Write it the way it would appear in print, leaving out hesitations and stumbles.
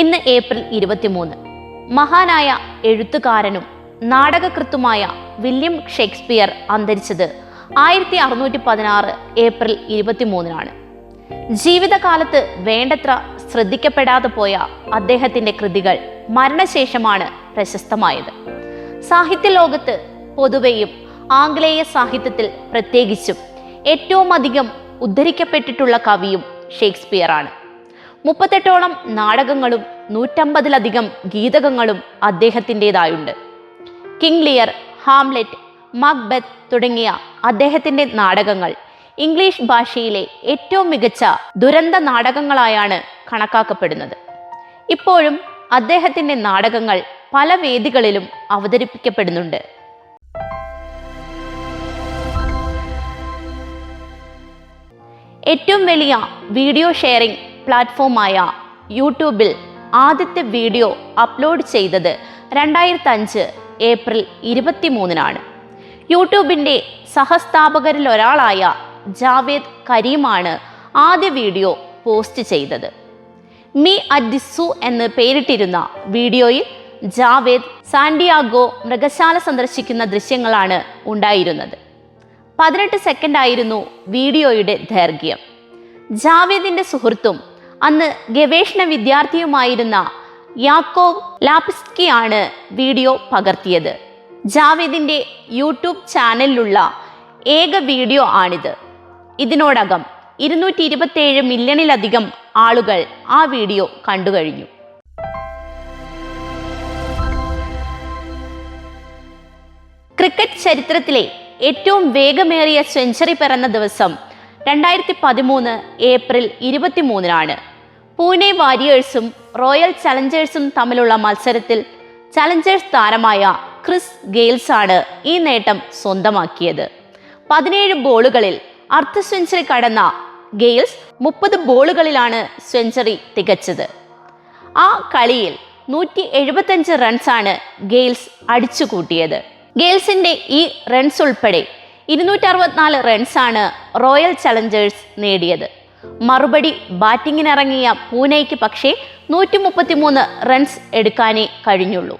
ഇന്ന് ഏപ്രിൽ 23. മഹാനായ എഴുത്തുകാരനും നാടകകൃത്തുമായ വില്യം ഷേക്സ്പിയർ അന്തരിച്ചത് 1616 ഏപ്രിൽ 23-നാണ്. ജീവിതകാലത്ത് വേണ്ടത്ര ശ്രദ്ധിക്കപ്പെടാതെ പോയ അദ്ദേഹത്തിൻ്റെ കൃതികൾ മരണശേഷമാണ് പ്രശസ്തമായത്. സാഹിത്യ ലോകത്ത് പൊതുവെയും ആംഗലേയ സാഹിത്യത്തിൽ പ്രത്യേകിച്ചും ഏറ്റവും അധികം ഉദ്ധരിക്കപ്പെട്ടിട്ടുള്ള കവിയും ഷേക്സ്പിയറാണ്. 38ഓളം നാടകങ്ങളും 150-ലധികം ഗീതകങ്ങളും അദ്ദേഹത്തിൻ്റെതായുണ്ട്. കിങ് ലിയർ, ഹാംലെറ്റ്, മക്ബെത്ത് തുടങ്ങിയ അദ്ദേഹത്തിൻ്റെ നാടകങ്ങൾ ഇംഗ്ലീഷ് ഭാഷയിലെ ഏറ്റവും മികച്ച ദുരന്ത നാടകങ്ങളായാണ് കണക്കാക്കപ്പെടുന്നത്. ഇപ്പോഴും അദ്ദേഹത്തിൻ്റെ നാടകങ്ങൾ പല വേദികളിലും അവതരിപ്പിക്കപ്പെടുന്നുണ്ട്. ഏറ്റവും വലിയ വീഡിയോ ഷെയറിംഗ് പ്ലാറ്റ്ഫോമായ യൂട്യൂബിൽ ആദ്യത്തെ വീഡിയോ അപ്ലോഡ് ചെയ്തത് 2005 ഏപ്രിൽ 23-നാണ്. യൂട്യൂബിൻ്റെ സഹസ്ഥാപകരിലൊരാളായ ജാവേദ് കരീമാണ് ആദ്യ വീഡിയോ പോസ്റ്റ് ചെയ്തത്. മീ അറ്റ് ദി സൂ എന്ന് പേരിട്ടിരുന്ന വീഡിയോയിൽ ജാവേദ് സാന്റിയാഗോ മൃഗശാല സന്ദർശിക്കുന്ന ദൃശ്യങ്ങളാണ് ഉണ്ടായിരുന്നത്. 18 സെക്കൻഡായിരുന്നു വീഡിയോയുടെ ദൈർഘ്യം. ജാവേദിൻ്റെ സുഹൃത്തും അന്ന് ഗവേഷണ വിദ്യാർത്ഥിയുമായിരുന്ന യാക്കോവ് ലാപ്സ്കിയാണ് വീഡിയോ പകർത്തിയത്. ജാവേദിൻ്റെ യൂട്യൂബ് ചാനലിലുള്ള ഏക വീഡിയോ ആണിത്. ഇതിനോടകം 227 മില്യണിലധികം ആളുകൾ ആ വീഡിയോ കണ്ടുകഴിഞ്ഞു. ക്രിക്കറ്റ് ചരിത്രത്തിലെ ഏറ്റവും വേഗമേറിയ സെഞ്ചുറി പിറന്ന ദിവസം 2013 ഏപ്രിൽ 23-നാണ്. പൂനെ വാരിയേഴ്സും റോയൽ ചലഞ്ചേഴ്സും തമ്മിലുള്ള മത്സരത്തിൽ ചലഞ്ചേഴ്സ് താരമായ ക്രിസ് ഗെയിൽസാണ് ഈ നേട്ടം സ്വന്തമാക്കിയത്. 17 ബോളുകളിൽ അർദ്ധ സെഞ്ചുറി കടന്ന ഗെയിൽസ് 30 ബോളുകളിലാണ് സെഞ്ചുറി തികച്ചത്. ആ കളിയിൽ 175 റൺസാണ് ഗെയിൽസ് അടിച്ചുകൂട്ടിയത്. ഗെയിൽസിന്റെ ഈ റൺസ് ഉൾപ്പെടെ 264 റൺസാണ് റോയൽ ചലഞ്ചേഴ്സ് നേടിയത്. മറുപടി ബാറ്റിങ്ങിനിറങ്ങിയ പൂനെയ്ക്ക് പക്ഷേ 133 റൺസ് എടുക്കാനേ കഴിഞ്ഞുള്ളൂ.